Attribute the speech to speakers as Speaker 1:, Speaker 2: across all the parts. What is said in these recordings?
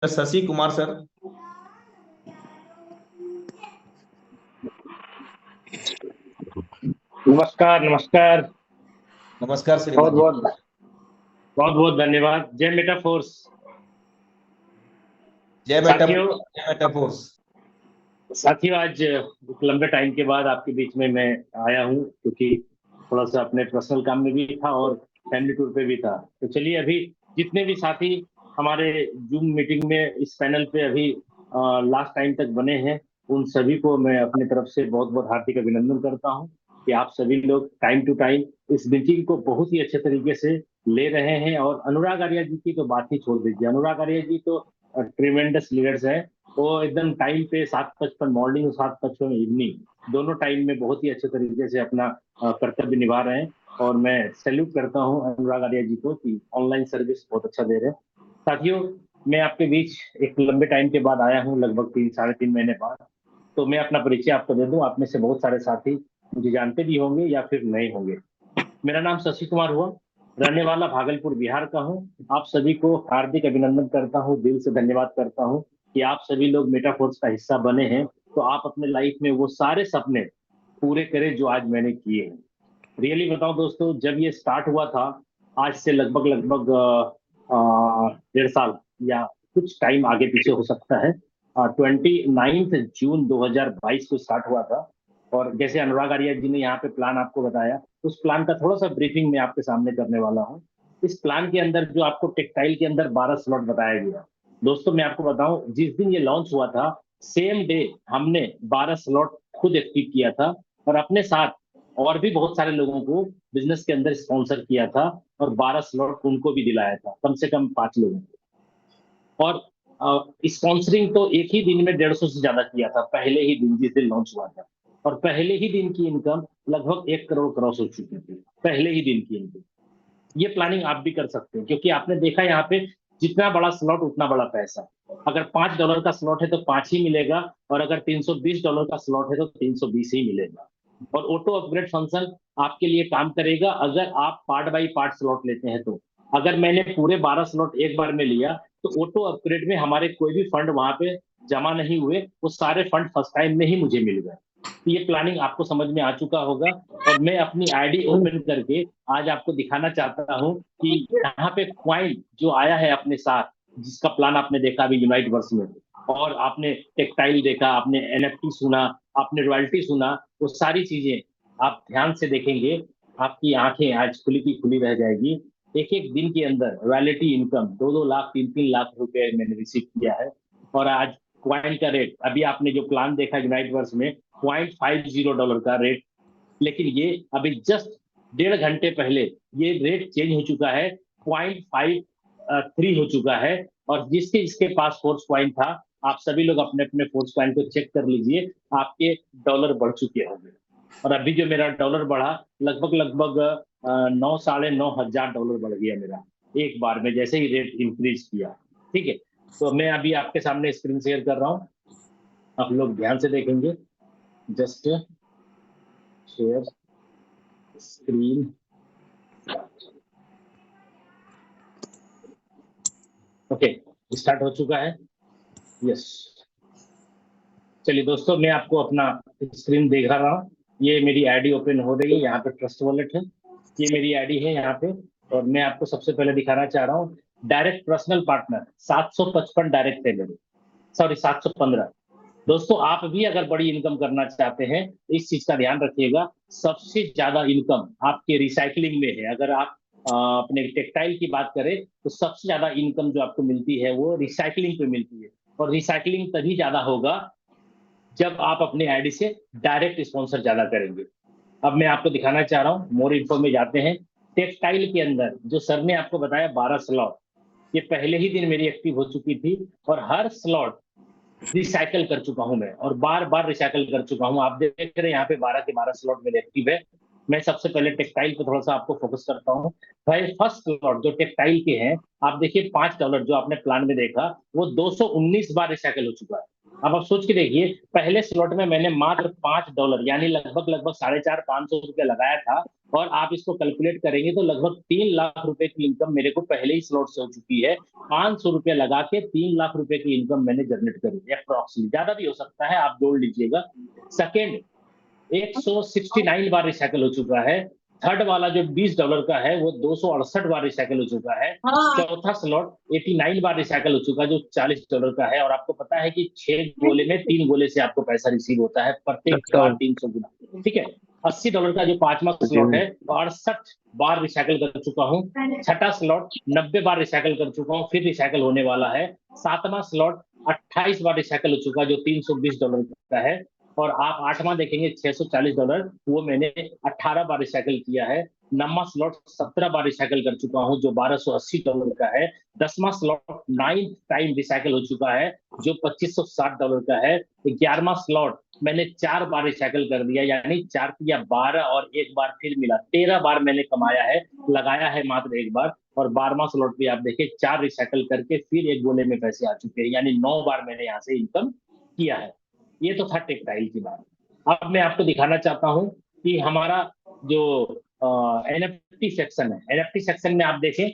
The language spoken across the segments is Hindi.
Speaker 1: शशि कुमार सर।
Speaker 2: नमस्कार नमस्कार।
Speaker 1: नमस्कार
Speaker 2: बहुत
Speaker 1: श्रीमान जी।
Speaker 2: बहुत बहुत बहुत धन्यवाद। जय मेटाफोर्स।
Speaker 1: जय
Speaker 2: साथियों
Speaker 1: मेटाफोर्स।
Speaker 2: साथियों आज एक लंबे टाइम के बाद आपके बीच में मैं आया हूँ, क्योंकि थोड़ा सा अपने पर्सनल काम में भी था और फैमिली टूर पे भी था। तो चलिए, अभी जितने भी साथी हमारे जूम मीटिंग में इस पैनल पे अभी लास्ट टाइम तक बने हैं, उन सभी को मैं अपनी तरफ से बहुत बहुत हार्दिक अभिनंदन करता हूँ कि आप सभी लोग टाइम टू टाइम इस मीटिंग को बहुत ही अच्छे तरीके से ले रहे हैं। और अनुराग आर्या जी की तो बात ही छोड़ दीजिए। अनुराग आर्या जी तो ट्रिमेंडस लीडर्स हैं। वो एकदम टाइम पे 7:55 मॉर्निंग और 7:55 इवनिंग दोनों टाइम में बहुत ही अच्छे तरीके से अपना कर्तव्य निभा रहे हैं। और मैं सैल्यूट करता हूं अनुराग आर्या जी को कि ऑनलाइन सर्विस बहुत अच्छा दे रहे हैं। साथियों, मैं आपके बीच एक लंबे टाइम के बाद आया हूं, लगभग 3 साढ़े 3 महीने बाद। तो मैं अपना परिचय आपको दे दूं। आप में से बहुत सारे साथी मुझे जानते भी होंगे या फिर नहीं होंगे। मेरा नाम शशि कुमार हुआ, रहने वाला भागलपुर बिहार का हूँ। आप सभी को हार्दिक अभिनंदन करता हूँ, दिल से धन्यवाद करता हूँ कि आप सभी लोग मेटाफोर्स का हिस्सा बने हैं। तो आप अपने लाइफ में वो सारे सपने पूरे करें जो आज मैंने किए हैं। रियली बताऊं दोस्तों, जब ये स्टार्ट हुआ था, आज से लगभग लगभग 1.5 साल या कुछ टाइम आगे पीछे हो सकता है, 29 जून 2022 को स्टार्ट हुआ था। और जैसे अनुराग आर्या जी ने यहाँ पे प्लान आपको बताया, उस प्लान का थोड़ा सा ब्रीफिंग मैं आपके सामने करने वाला हूँ। इस प्लान के अंदर जो आपको टेक्सटाइल के अंदर 12 स्लॉट बताया गया, दोस्तों मैं आपको बताऊं, जिस दिन ये लॉन्च हुआ था सेम डे हमने 12 स्लॉट खुद एक्टिव किया था। और अपने साथ और भी बहुत सारे लोगों को बिजनेस के अंदर स्पॉन्सर किया था, और 12 स्लॉट उनको भी दिलाया था, कम से कम 5 लोगों को। और स्पॉन्सरिंग तो एक ही दिन में 150 से ज्यादा किया था, पहले ही दिन जिस दिन लॉन्च हुआ था। और पहले ही दिन की इनकम लगभग 1 करोड़ क्रॉस हो चुकी थी, पहले ही दिन की इनकम। ये प्लानिंग आप भी कर सकते हैं, क्योंकि आपने देखा यहाँ पे जितना बड़ा स्लॉट उतना बड़ा पैसा। अगर $5 का स्लॉट है तो 5 ही मिलेगा, और अगर $320 का स्लॉट है तो 320 ही मिलेगा। और ऑटो अपग्रेड फंक्शन आपके लिए काम करेगा अगर आप पार्ट बाई पार्ट स्लॉट लेते हैं तो। अगर मैंने पूरे 12 स्लॉट एक बार में लिया तो ऑटो अपग्रेड में हमारे कोई भी फंड वहां पे जमा नहीं हुए, वो सारे फंड फर्स्ट टाइम में ही मुझे मिल गए। तो ये प्लानिंग आपको समझ में आ चुका होगा। और मैं अपनी आईडी ओपन करके आज आपको दिखाना चाहता हूं कि यहाँ पे क्वाइन जो आया है अपने साथ, जिसका प्लान आपने देखा अभी यूनाइट वर्स में, और आपने टेक्टाइल देखा, आपने एनएफटी सुना, आपने रॉयल्टी सुना, वो सारी चीजें आप ध्यान से देखेंगे, आपकी आंखें आज खुली की खुली रह जाएगी। एक एक दिन के अंदर रॉयल्टी इनकम 2-2 लाख 3-3 लाख रुपए मैंने रिसीव किया है। और आज क्वाइन का रेट, अभी आपने जो प्लान देखा यूनाइट वर्स में, $0.50 का रेट। लेकिन ये अभी जस्ट 1.5 घंटे पहले ये रेट चेंज हो चुका है, 0.53 हो चुका है। और जिसके जिसके पास फोर्स पॉइंट था, आप सभी लोग अपने अपने फोर्स पॉइंट को चेक कर लीजिए, आपके डॉलर बढ़ चुके होंगे। और अभी जो मेरा डॉलर बढ़ा, लगभग लगभग 9-9.5 हजार डॉलर बढ़ गया मेरा एक बार में, जैसे ही रेट इंक्रीज किया। ठीक है, तो मैं अभी आपके सामने स्क्रीन शेयर कर रहा हूँ, आप लोग ध्यान से देखेंगे। Just share screen. Okay, start हो चुका है। यस, चलिए दोस्तों, मैं आपको अपना स्क्रीन दिखा रहा हूँ। ये मेरी आईडी ओपन हो रही है, यहाँ पे ट्रस्ट वॉलेट है, ये मेरी आईडी है यहाँ पे। और मैं आपको सबसे पहले दिखाना चाह रहा हूँ डायरेक्ट पर्सनल पार्टनर 755 डायरेक्ट है मेरे, सॉरी 715। दोस्तों, आप भी अगर बड़ी इनकम करना चाहते हैं तो इस चीज का ध्यान रखिएगा, सबसे ज्यादा इनकम आपके रिसाइकलिंग में है। अगर आप अपने टेक्सटाइल की बात करें तो सबसे ज्यादा इनकम जो आपको मिलती है वो रिसाइकलिंग पे मिलती है। और रिसाइकलिंग तभी ज्यादा होगा जब आप अपने आईडी से डायरेक्ट स्पॉन्सर ज्यादा करेंगे। अब मैं आपको दिखाना चाह रहा हूँ, मोर इन्फो में जाते हैं। टेक्सटाइल के अंदर जो सर ने आपको बताया 12 स्लॉट, ये पहले ही दिन मेरी एक्टिव हो चुकी थी। और हर स्लॉट रिसाइकल कर चुका हूं मैं, और बार बार रिसाइकल कर चुका हूं। आप देख रहे हैं यहाँ पे 12 के 12 स्लॉट मेरे एक्टिव है। मैं सबसे पहले टेक्सटाइल पे थोड़ा सा आपको फोकस करता हूँ। भाई फर्स्ट स्लॉट जो टेक्सटाइल के हैं, आप देखिए $5 जो आपने प्लान में देखा, वो 219 बार रिसाइकल हो चुका है। अब आप सोच के देखिए, पहले स्लॉट में मैंने मात्र $5 यानी लगभग लगभग 450-500 रुपया लगाया था, और आप इसको कैलकुलेट करेंगे तो लगभग 3 लाख रुपए की इनकम मेरे को पहले ही स्लॉट से हो चुकी है। 500 रुपया लगा के 3 लाख रुपए की इनकम मैंने जनरेट करी, अप्रोक्सीमेटली, ज्यादा भी हो सकता है, आप जोड़ लीजिएगा। सेकेंड, 169 बार रिसाइकल हो चुका है। थर्ड वाला जो $20 का है वो 268 बार रिसाइकल हो चुका है। चौथा स्लॉट 89 बार रिसाइकल हो चुका है, जो $40 का है। और आपको पता है कि 6 गोले में 3 गोले से आपको पैसा रिसीव होता है, प्रत्येक बार 300 गुना। ठीक है। $80 का जो पांचवा स्लॉट है, 68 बार रिसाइकल कर चुका हूँ। छठा स्लॉट 90 बार रिसाइकल कर चुका हूँ, फिर रिसाइकल होने वाला है। सातवां स्लॉट 28 बार रिसाइकल हो चुका है, जो $320 का है। और आप आठवां देखेंगे $640, वो मैंने 18 बार रिसाइकल किया है। नौवां स्लॉट 17 बार रिसाइकल कर चुका हूं, जो $1280 का है। 10वां स्लॉट 9 टाइम रिसाइकल हो चुका है, जो $2560 का है। 11वां स्लॉट मैंने 4 बार रिसाइकल कर दिया, यानी 4 या 12 और एक बार फिर मिला, 13 बार मैंने कमाया है, लगाया है मात्र एक बार। और 12वां स्लॉट भी आप देखिए, 4 रिसाइकल करके फिर एक गोले में पैसे आ चुके हैं, यानी 9 बार मैंने यहाँ से इनकम किया है। ये तो था टेक्सटाइल की बात। अब मैं आपको दिखाना चाहता हूं कि हमारा जो एनएफटी सेक्शन है, एनएफटी सेक्शन में आप देखें,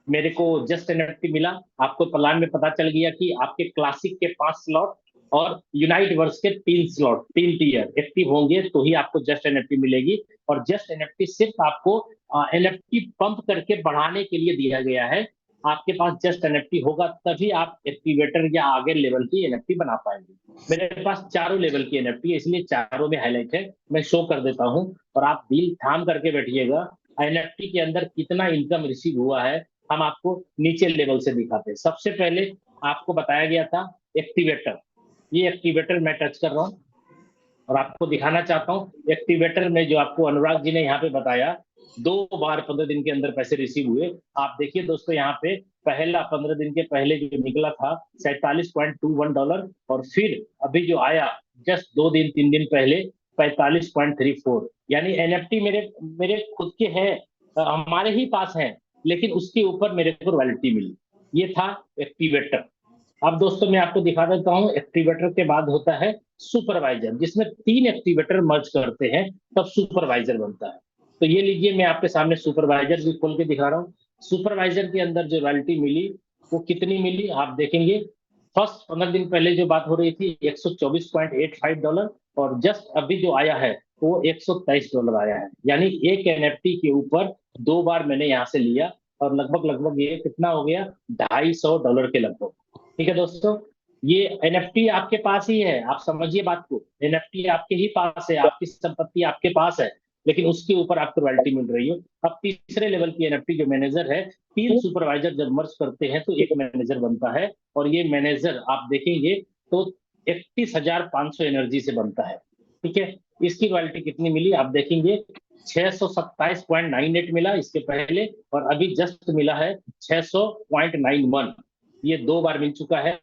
Speaker 2: मेरे को जस्ट एनएफटी मिला। आपको प्लान में पता चल गया कि आपके क्लासिक के 5 स्लॉट और यूनाइट वर्स के 3 स्लॉट, 3 टीयर एक्टिव होंगे तो ही आपको जस्ट एनएफटी मिलेगी। और जस्ट एनएफटी सिर्फ आपको एनएफटी पंप करके बढ़ाने के लिए दिया गया है। आपके पास जस्ट एनएफटी होगा तभी आप एक्टिवेटर या आगे लेवल की एनएफटी बना पाएंगे। मेरे पास चारों लेवल की एनएफटी है, इसलिए चारों में हाईलाइट है, मैं शो कर देता हूं। और आप दिल थाम करके बैठिएगा, एनएफटी के अंदर कितना इनकम रिसीव हुआ है हम आपको नीचे लेवल से दिखाते हैं। सबसे पहले आपको बताया गया था एक्टिवेटर, ये एक्टिवेटर मैं टच कर रहा हूं और आपको दिखाना चाहता हूं। एक्टिवेटर में जो आपको अनुराग जी ने यहाँ पे बताया, 2 बार 15 दिन के अंदर पैसे रिसीव हुए। आप देखिए दोस्तों, यहाँ पे पहला 15 दिन के पहले जो निकला था $47.21, और फिर अभी जो आया जस्ट 2 दिन 3 दिन पहले 45.34, यानी एनएफटी मेरे मेरे खुद के हैं, हमारे ही पास हैं, लेकिन उसके ऊपर मेरे को रॉयल्टी मिली। ये था एक्टिवेटर। अब दोस्तों मैं आपको दिखा देता हूं, एक्टिवेटर के बाद होता है सुपरवाइजर, जिसमें 3 एक्टिवेटर मर्ज करते हैं तब सुपरवाइजर बनता है। तो ये लीजिए, मैं आपके सामने सुपरवाइजर भी खोल के दिखा रहा हूँ। सुपरवाइजर के अंदर जो रॉयल्टी मिली वो कितनी मिली आप देखेंगे। फर्स्ट 15 दिन पहले जो बात हो रही थी $124.85, और जस्ट अभी जो आया है वो $123 आया है, यानी एक एनएफटी के ऊपर 2 बार मैंने यहाँ से लिया, और लगभग लगभग ये कितना हो गया, $250 के लगभग। ठीक है दोस्तों, ये एनएफटी आपके पास ही है, आप समझिए बात को। एनएफटी आपके ही पास है, आपकी संपत्ति आपके पास है, लेकिन उसके ऊपर आपको रॉयल्टी मिल रही है। अब तीसरे लेवल की एनएफटी जो मैनेजर है, 3 सुपरवाइजर जब मर्ज करते हैं तो एक मैनेजर बनता है, और ये मैनेजर आप देखेंगे तो 31,500 एनर्जी से बनता है। ठीक है, इसकी रॉयल्टी कितनी मिली आप देखेंगे, 627.98 मिला इसके पहले, और अभी जस्ट मिला है 600.91। ये 2 बार मिल चुका है।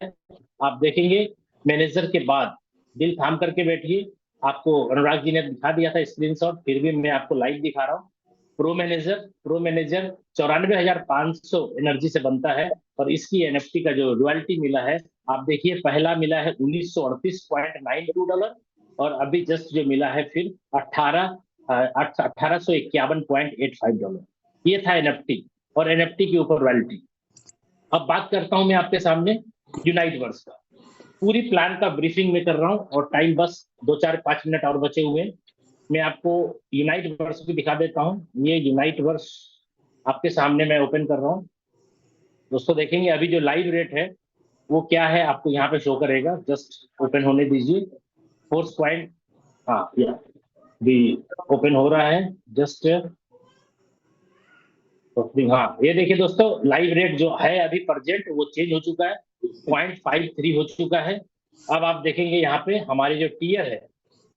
Speaker 2: आप देखेंगे मैनेजर के बाद, दिल थाम करके बैठिए, आपको अनुराग जी ने दिखा दिया था स्क्रीनशॉट, फिर भी मैं आपको लाइव दिखा रहा हूँ। प्रो मैनेजर 94,500 एनर्जी से बनता है, और इसकी एनएफटी का जो रॉयल्टी मिला है आप देखिए, पहला मिला है $1938.92, और अभी जस्ट जो मिला है फिर 18,851.85। ये था एनएफटी, और एनएफटी के ऊपर रॉयल्टी। अब बात करता हूं मैं आपके सामने यूनाइट वर्स का। पूरी प्लान का ब्रीफिंग में कर रहा हूं, और टाइम बस 2 4 5 मिनट और बचे हुए हैं। मैं आपको यूनाइट वर्स भी दिखा देता हूं। ये यूनाइट वर्स आपके सामने मैं ओपन कर रहा हूं। दोस्तों देखेंगे अभी जो लाइव रेट है वो क्या है, आपको यहाँ पे शो करेगा, जस्ट ओपन होने दीजिए। फोर्स पॉइंट, हाँ भी ओपन हो रहा है, जस्ट हाँ, ये देखिए दोस्तों, लाइव रेट जो है अभी प्रेजेंट वो चेंज हो चुका है, 0.53 हो चुका है। अब आप देखेंगे यहाँ पे हमारे जो टीयर है,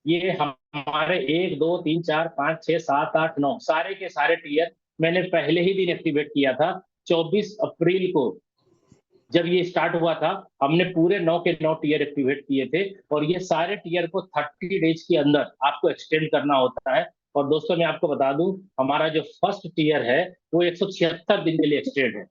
Speaker 2: ये हमारे 1 2 3 4 5 6 7 8 9 सारे के सारे टीयर मैंने पहले ही दिन एक्टिवेट किया था। 24 अप्रैल को जब ये स्टार्ट हुआ था, हमने पूरे 9 के 9 टीयर एक्टिवेट किए थे, और ये सारे टीयर को 30 डेज के अंदर आपको एक्सटेंड करना होता है। और दोस्तों मैं आपको बता दूं, हमारा जो फर्स्ट टीयर है वो 176 दिन के लिए एक्सटेंड है,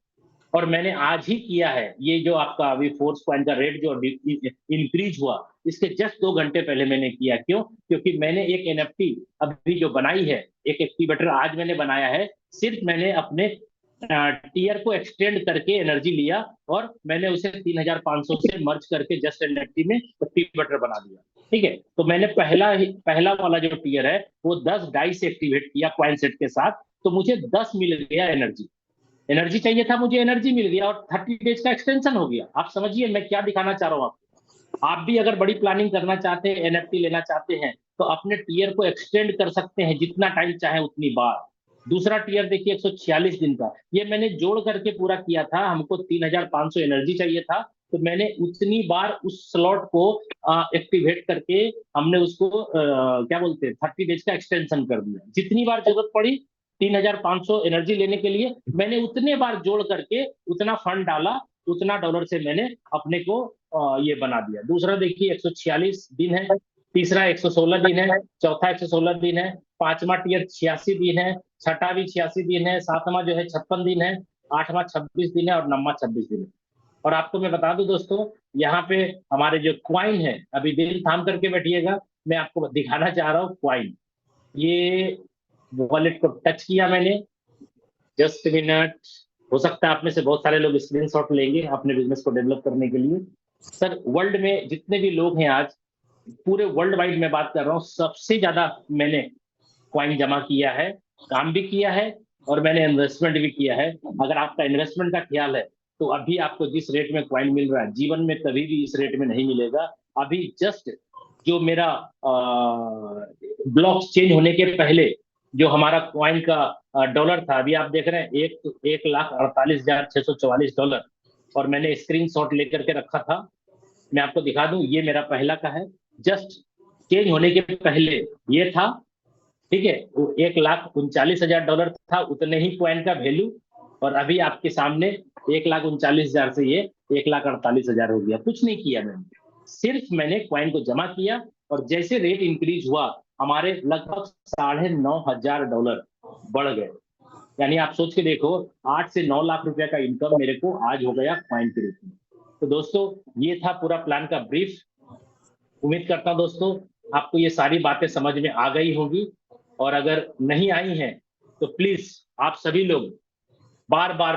Speaker 2: और मैंने आज ही किया है। ये जो आपका अभी फोर्स कॉइन का रेट जो इंक्रीज हुआ, इसके जस्ट 2 घंटे पहले मैंने किया। क्यों? क्योंकि मैंने एक एनएफटी अभी जो बनाई है, एक एक्टिवेटर आज मैंने बनाया है। सिर्फ मैंने अपने टीयर को एक्सटेंड करके एनर्जी लिया और मैंने उसे 3500 से मर्ज करके जस्ट एनएफटी में एक्टिवेटर बना दिया। ठीक है, तो मैंने पहला वाला जो टीयर है वो 10 डाई से एक्टिवेट किया क्वाइन सेट के साथ, तो मुझे 10 मिल गया एनर्जी चाहिए था मुझे, एनर्जी मिल गया और 30 डेज का एक्सटेंशन हो गया। आप समझिए मैं क्या दिखाना चाह रहा हूँ आपको। आप भी अगर बड़ी प्लानिंग करना चाहते हैं, एनएफटी लेना चाहते हैं, तो अपने टीयर को एक्सटेंड कर सकते हैं जितना टाइम चाहे उतनी बार। दूसरा टीयर देखिए 146 दिन का, ये मैंने जोड़ करके पूरा किया था। हमको 3500 एनर्जी चाहिए था, तो मैंने उतनी बार उस स्लॉट को एक्टिवेट करके हमने उसको क्या बोलते हैं 30 डेज का एक्सटेंशन कर दिया। जितनी बार जरूरत पड़ी 3500 एनर्जी लेने के लिए, मैंने उतने बार जोड़ करके उतना फंड डाला, उतना डॉलर से मैंने अपने को ये बना दिया। दूसरा देखिए 146 दिन है, तीसरा 116 दिन है, चौथा 116 दिन है, पांचवा टीयर 86 दिन है, छठा भी 86 दिन है, सातवां जो है 56 दिन है, आठवां 26 दिन है और नौवां 26 दिन है। और आपको मैं बता दूं दोस्तों, यहाँ पे हमारे जो क्वाइन है, अभी दिल थाम करके बैठिएगा, मैं आपको दिखाना चाह रहा हूँ क्वाइन। ये वॉलेट को टच किया मैंने, जस्ट मिनट। हो सकता है आप में से बहुत सारे लोग स्क्रीनशॉट लेंगे अपने बिजनेस को डेवलप करने के लिए। सर वर्ल्ड में जितने भी लोग हैं आज, पूरे वर्ल्ड वाइड में बात कर रहा हूँ, सबसे ज्यादा मैंने क्वाइन जमा किया है, काम भी किया है और मैंने इन्वेस्टमेंट भी किया है। अगर आपका इन्वेस्टमेंट का ख्याल है तो अभी आपको जिस रेट में क्वाइन मिल रहा है, जीवन में कभी भी इस रेट में नहीं मिलेगा। अभी जस्ट जो मेरा ब्लॉक चेंज होने के पहले जो हमारा क्वाइन का डॉलर था, अभी आप देख रहे हैं 1,48,644 और मैंने स्क्रीनशॉट लेकर के रखा था। मैं आपको दिखा दूं, ये मेरा पहला का है, जस्ट चेंज होने के पहले ये था। ठीक है, वो $1,39,000 था, उतने ही क्वाइन का वैल्यू, और अभी आपके सामने 1,39,000 से ये 1,48,000 हो गया। कुछ नहीं किया मैंने, सिर्फ मैंने क्वाइन को जमा किया और जैसे रेट इंक्रीज हुआ हमारे लगभग $9,500 बढ़ गए। यानी आप सोच के देखो, 8 से 9 लाख रुपए का इनकम मेरे को आज हो गया क्वाइन के रूप में। तो दोस्तों ये था पूरा प्लान का ब्रीफ। उम्मीद करता हूं दोस्तों आपको ये सारी बातें समझ में आ गई होंगी, और अगर नहीं आई हैं तो प्लीज आप सभी लोग बार बार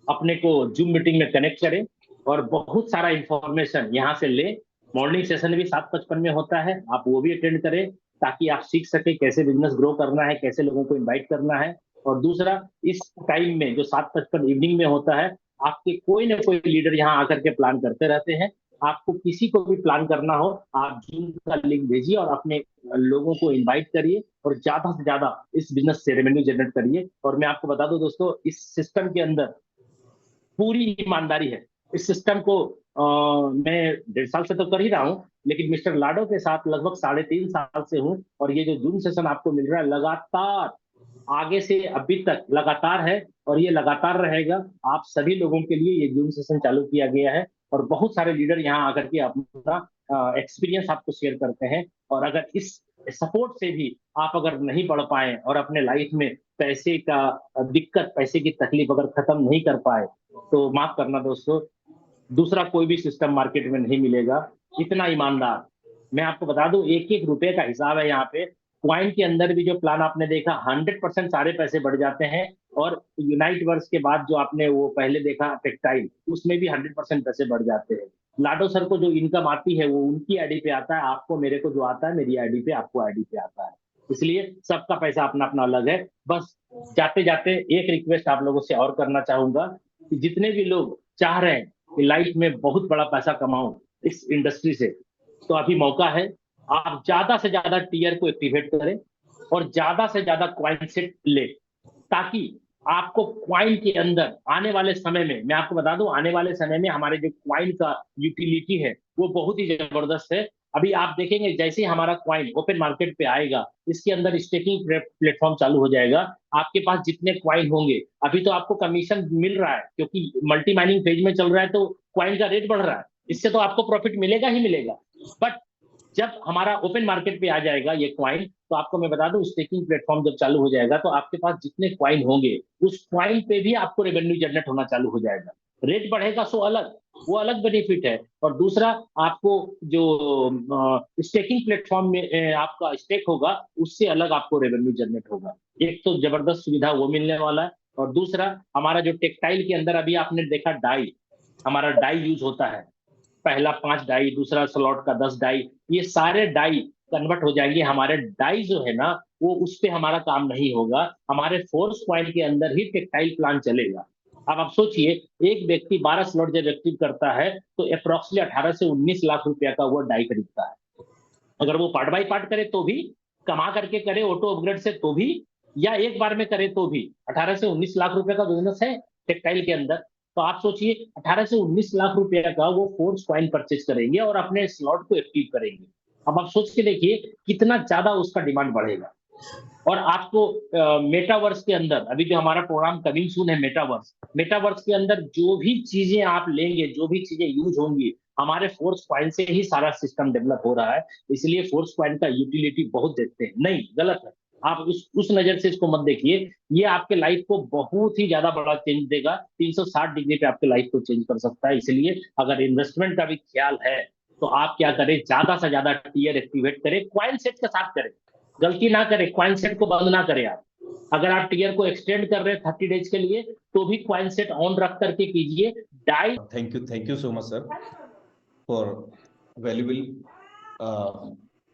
Speaker 2: अपने को जूम मीटिंग में कनेक्ट करें और बहुत सारा इंफॉर्मेशन यहाँ से ले। मॉर्निंग सेशन भी 7:55 में होता है, आप वो भी अटेंड करें ताकि आप सीख सके कैसे बिजनेस ग्रो करना है, कैसे लोगों को इन्वाइट करना है। और दूसरा, इस टाइम में जो 7:55 इवनिंग में होता है, आपके कोई ना कोई लीडर यहाँ आकर के प्लान करते रहते हैं। आपको किसी को भी प्लान करना हो, आप जूम का लिंक भेजिए और अपने लोगों को इनवाइट करिए और ज्यादा से ज्यादा इस बिजनेस से रेवेन्यू जनरेट करिए। और मैं आपको बता दूं दोस्तों, इस सिस्टम के अंदर पूरी ईमानदारी है। इस सिस्टम को मैं 1.5 साल से तो कर ही रहा हूँ, लेकिन मिस्टर लाडो के साथ लगभग 3.5 साल से हूँ। और ये जो जूम सेशन आपको मिल रहा है लगातार आगे से अभी तक लगातार है और ये लगातार रहेगा। आप सभी लोगों के लिए ये जूम सेशन चालू किया गया है और बहुत सारे लीडर यहाँ आकर के अपना एक्सपीरियंस आपको शेयर करते हैं। और अगर इस सपोर्ट से भी आप अगर नहीं बढ़ पाए और अपने लाइफ में पैसे का दिक्कत, पैसे की तकलीफ अगर खत्म नहीं कर पाए, तो माफ करना दोस्तों, दूसरा कोई भी सिस्टम मार्केट में नहीं मिलेगा इतना ईमानदार। मैं आपको बता दूं, एक एक रुपए का हिसाब है यहाँ पे। क्वाइन के अंदर भी जो प्लान आपने देखा 100% सारे पैसे बढ़ जाते हैं। और यूनाइट वर्स के बाद जो आपने वो पहले देखा टेक्सटाइल, उसमें भी 100% पैसे बढ़ जाते हैं। लाडो सर को जो इनकम आती है वो उनकी आईडी पे आता है, आपको मेरे को जो आता है मेरी आईडी पे, आपको आईडी पे आता है। इसलिए सबका पैसा अपना अपना अलग है। बस जाते जाते एक रिक्वेस्ट आप लोगों से और करना चाहूंगा कि जितने भी लोग चाह रहे हैं कि लाइफ में बहुत बड़ा पैसा कमाऊं इस इंडस्ट्री से, तो अभी मौका है। आप ज्यादा से ज्यादा टीयर को एक्टिवेट करें और ज्यादा से ज्यादा क्वाइन सेट ले, ताकि आपको क्वाइन के अंदर आने वाले समय में, मैं आपको बता दूं, आने वाले समय में हमारे जो क्वाइन का यूटिलिटी है वो बहुत ही जबरदस्त है। अभी आप देखेंगे जैसे ही हमारा क्वाइन ओपन मार्केट पे आएगा, इसके अंदर स्टेकिंग प्लेटफॉर्म चालू हो जाएगा। आपके पास जितने क्वाइन होंगे, अभी तो आपको कमीशन मिल रहा है क्योंकि मल्टी माइनिंग फेज में चल रहा है, तो क्वाइन का रेट बढ़ रहा है, इससे तो आपको प्रॉफिट मिलेगा ही मिलेगा। बट जब हमारा ओपन मार्केट पे आ जाएगा ये क्वाइन, तो आपको मैं बता दूं स्टेकिंग प्लेटफॉर्म जब चालू हो जाएगा तो आपके पास जितने क्वाइन होंगे उस क्वाइन पे भी आपको रेवेन्यू जनरेट होना चालू हो जाएगा। रेट बढ़ेगा सो अलग, वो अलग बेनिफिट है। और दूसरा, आपको जो स्टेकिंग प्लेटफॉर्म में आपका स्टेक होगा उससे अलग आपको रेवेन्यू जनरेट होगा। एक तो जबरदस्त सुविधा वो मिलने वाला है, और दूसरा हमारा जो टेक्सटाइल के अंदर अभी आपने देखा डाई, हमारा डाई यूज होता है, पहला 5 डाई, दूसरा स्लॉट का 10 डाई, ये सारे डाई कन्वर्ट हो जाएंगे। हमारे डाई जो है ना वो उस पे हमारा काम नहीं होगा, हमारे फोर्स पॉइंट के अंदर ही टेक्सटाइल प्लान चलेगा। अब आप सोचिए, एक व्यक्ति 12 स्लॉट जब एक्टिव करता है तो अप्रोक्सीमेटली 18 से 19 लाख रुपया का वो डाई खरीदता है। अगर वो पार्ट बाय पार्ट करे तो भी, कमा करके करे ऑटो अपग्रेड से तो भी, या एक बार में करे तो भी 18 से 19 लाख रुपए का बिजनेस है टेक्सटाइल के अंदर। तो आप सोचिए 18 से 19 लाख रुपए का वो फोर्स कॉइन परचेज करेंगे और अपने स्लॉट को एक्टिव करेंगे। अब आप सोच के देखिए कितना ज्यादा उसका डिमांड बढ़ेगा। और आपको मेटावर्स के अंदर, अभी जो हमारा प्रोग्राम कमिंग सून है मेटावर्स, मेटावर्स के अंदर जो भी चीजें आप लेंगे, जो भी चीजें यूज होंगी, हमारे फोर्स पॉइंट से ही सारा सिस्टम डेवलप हो रहा है। इसलिए फोर्स पॉइंट का यूटिलिटी बहुत देखते हैं, नहीं गलत है। आप उस नजर से इसको मत देखिए, ये आपके लाइफ को बहुत ही ज्यादा बड़ा चेंज देगा, 360 डिग्री पे आपके लाइफ को चेंज कर सकता है। इसलिए अगर इन्वेस्टमेंट का भी ख्याल है तो आप क्या करें, ज्यादा से ज्यादा टीयर एक्टिवेट करें, क्वाइन सेट के साथ करें, गलती ना करें, क्वाइन सेट को बंद ना करें आप। अगर आप टीयर को एक्सटेंड कर रहे हैं 30 डेज के लिए तो भी क्वाइन सेट ऑन रख करके कीजिए। डाई
Speaker 1: Thank you so much, sir, for valuable